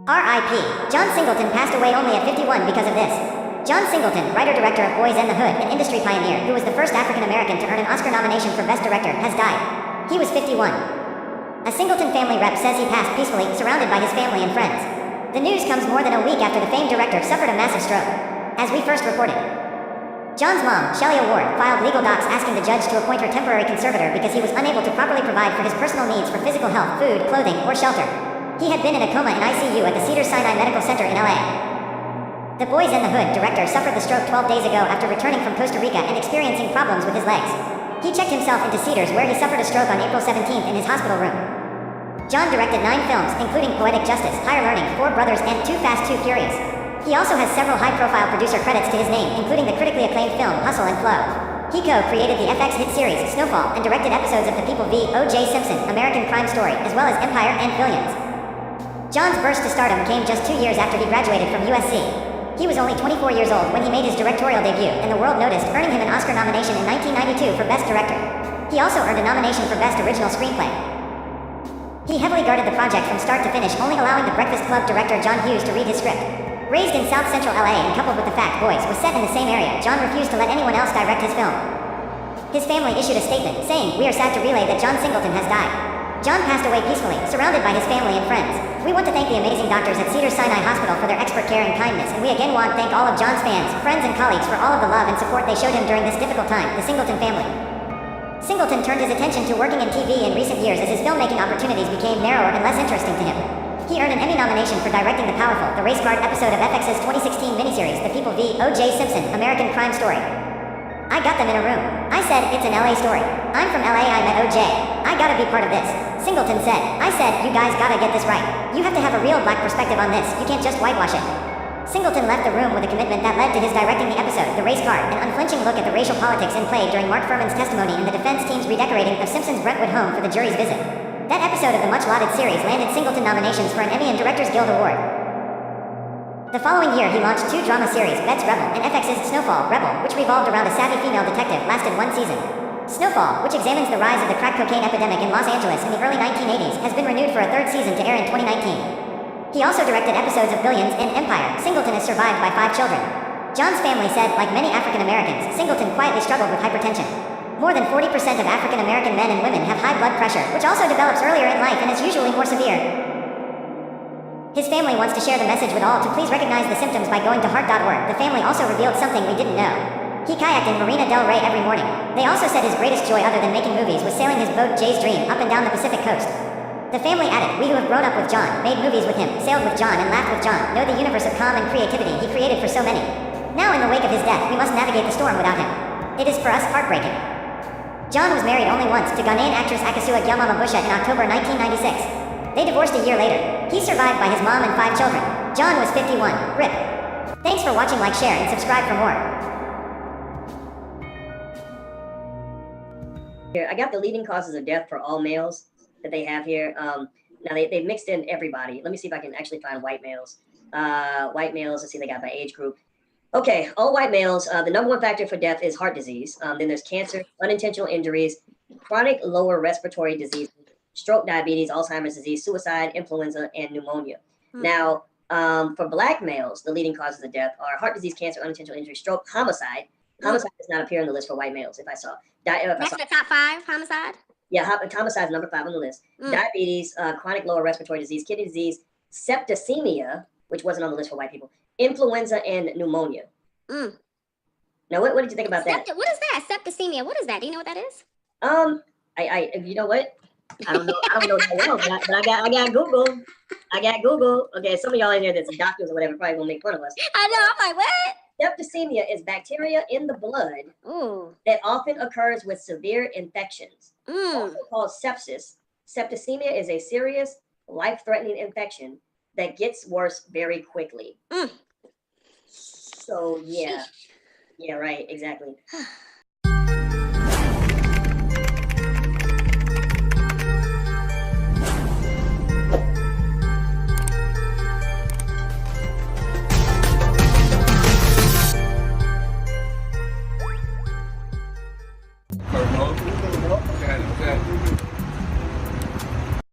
R.I.P. John Singleton passed away only at 51 because of this. John Singleton, writer-director of Boys and the Hood and industry pioneer who was the first African-American to earn an Oscar nomination for Best Director, has died. He was 51. A Singleton family rep says he passed peacefully, surrounded by his family and friends. The news comes more than a week after the famed director suffered a massive stroke. As we first reported, John's mom, Shelley Award, filed legal docs asking the judge to appoint her temporary conservator because he was unable to properly provide for his personal needs for physical health, food, clothing, or shelter. He had been in a coma in ICU at the Cedars-Sinai Medical Center in LA. The Boys and the Hood director suffered the stroke 12 days ago after returning from Costa Rica and experiencing problems with his legs. He checked himself into Cedars where he suffered a stroke on April 17th in his hospital room. John directed 9 films, including Poetic Justice, Higher Learning, Four Brothers, and Too Fast, Too Furious. He also has several high-profile producer credits to his name, including the critically acclaimed film Hustle and Flow. He co-created the FX hit series Snowfall and directed episodes of The People v. O.J. Simpson, American Crime Story, as well as Empire and Billions. John's burst to stardom came just 2 years after he graduated from USC. He was only 24 years old when he made his directorial debut, and the world noticed, earning him an Oscar nomination in 1992 for Best Director. He also earned a nomination for Best Original Screenplay. He heavily guarded the project from start to finish, only allowing The Breakfast Club director John Hughes to read his script. Raised in South Central LA and coupled with the fact Boys was set in the same area, John refused to let anyone else direct his film. His family issued a statement, saying, "We are sad to relay that John Singleton has died." John passed away peacefully, surrounded by his family and friends. We want to thank the amazing doctors at Cedars-Sinai Hospital for their expert care and kindness, and we again want to thank all of John's fans, friends, and colleagues for all of the love and support they showed him during this difficult time. The Singleton family. Singleton turned his attention to working in TV in recent years as his filmmaking opportunities became narrower and less interesting to him. He earned an Emmy nomination for directing the powerful, The Race Card episode of FX's 2016 miniseries The People v. O.J. Simpson, American Crime Story. I got them in a room. I said, "It's an LA story. I'm from LA, I met O.J. I gotta be part of this." Singleton said, "I said, you guys gotta get this right. You have to have a real black perspective on this, you can't just whitewash it." Singleton left the room with a commitment that led to his directing the episode, The Race Card, an unflinching look at the racial politics in play during Mark Furman's testimony in the defense team's redecorating of Simpson's Brentwood home for the jury's visit. That episode of the much-lauded series landed Singleton nominations for an Emmy and Directors Guild Award. The following year he launched 2 drama series, Bet's Rebel and FX's Snowfall, Rebel, which revolved around a savvy female detective, lasted 1 season. Snowfall, which examines the rise of the crack cocaine epidemic in Los Angeles in the early 1980s, has been renewed for a 3rd season to air in 2019. He also directed episodes of Billions and Empire. Singleton is survived by 5 children. John's family said, like many African Americans, Singleton quietly struggled with hypertension. More than 40% of African American men and women have high blood pressure, which also develops earlier in life and is usually more severe. His family wants to share the message with all to please recognize the symptoms by going to heart.org. The family also revealed something we didn't know. He kayaked in Marina del Rey every morning. They also said his greatest joy other than making movies was sailing his boat Jay's Dream up and down the Pacific coast. The family added, "We who have grown up with John, made movies with him, sailed with John, and laughed with John, know the universe of calm and creativity he created for so many. Now in the wake of his death, we must navigate the storm without him. It is for us heartbreaking." John was married only once to Ghanaian actress Akosua Gyamamabusha in October 1996. They divorced a year later. He's survived by his mom and 5 children. John was 51. RIP. Thanks for watching, like, share, and subscribe for more. Here, I got the leading causes of death for all males that they have here. Now they mixed in everybody. Let me see if I can actually find white males. White males, let's see, they got by age group. Okay, all white males, the number 1 factor for death is heart disease. Then there's cancer, unintentional injuries, chronic lower respiratory disease, stroke, diabetes, Alzheimer's disease, suicide, influenza, and pneumonia. Now, for black males, the leading causes of death are heart disease, cancer, unintentional injury, stroke, homicide. Homicide does not appear on the list for white males, if I saw. That's the top 5, homicide? Yeah, homicide is number 5 on the list. Diabetes, chronic lower respiratory disease, kidney disease, septicemia, which wasn't on the list for white people, influenza, and pneumonia. Now, what did you think about that? What is that? Septicemia. What is that? Do you know what that is? I you know what? I don't know that well, but I got Google. I got Google. Okay, some of y'all in here that's doctors or whatever probably gonna make fun of us. I know. I'm like, what? Septicemia is bacteria in the blood that often occurs with severe infections, also called sepsis. Septicemia is a serious, life-threatening infection that gets worse very quickly. So, yeah. Yeah, right, exactly.